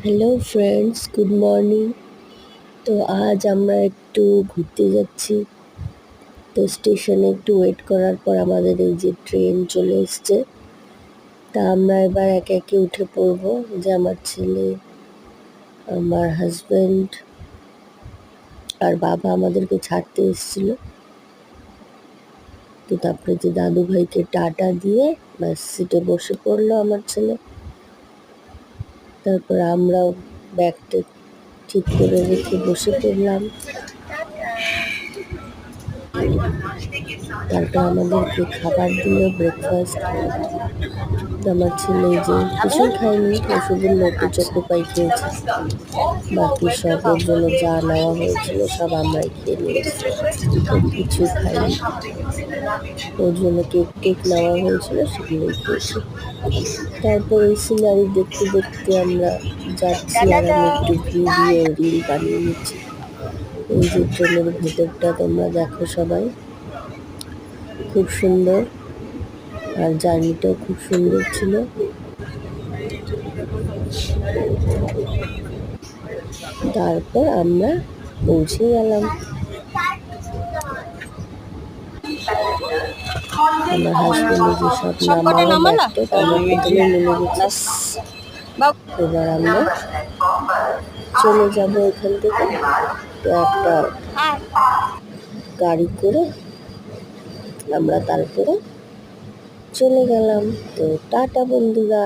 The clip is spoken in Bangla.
Hello friends, good morning. তো আজ আমরা একটু ঘুরতে যাচ্ছি। তো স্টেশনে একটু ওয়েট করার পর আমাদের এই যে ট্রেন চলে এসছে। তা আমরা এবার একে একে উঠে পড়বো। যে আমার ছেলে, আমার হাজব্যান্ড আর বাবা আমাদেরকে ছাড়তে এসেছিল। তো তারপরে যে দাদু ভাইকে টাটা দিয়ে বাস সিটে বসে পড়লো আমার ছেলে। তারপর আমরাও ব্যাগটা ঠিক করে রেখে বসে পড়লাম। তারপর আমাদেরকে খাবার দিল, ব্রেকফাস্ট। আমার ছেলে যে কিছুই খায়নি, ও শুধু লোটো চকো পাই খেয়েছে। বাকি সব ওর জন্য যা নেওয়া হয়েছিল সব আমরাই খেয়ে নিয়েছি, তো কিছুই খাইনি। ওর জন্য কেক নেওয়া হয়েছিল, সেগুলোই খেয়েছি। তারপর ওই সিনারি দেখতে দেখতে আমরা যাচ্ছি, আর আমি একটু ভিডিও রিল বানিয়ে নিচ্ছি। এই যে ট্রেনের ভেতরটা তোমরা দেখো সবাই, খুব সুন্দর, আর জার্নিটাও খুব সুন্দর ছিল। তারপর আমরা পৌঁছে গেলাম। আমার হাজবেন্ডের যে সব নামানো ব্যাগটা, আমরা প্রথমে নেমে গেছি। এবার আমরা চলে যাব এখান থেকে। তো একটা গাড়ি করে আমরা তারপরে চলে গেলাম। তো টাটা বন্ধুরা।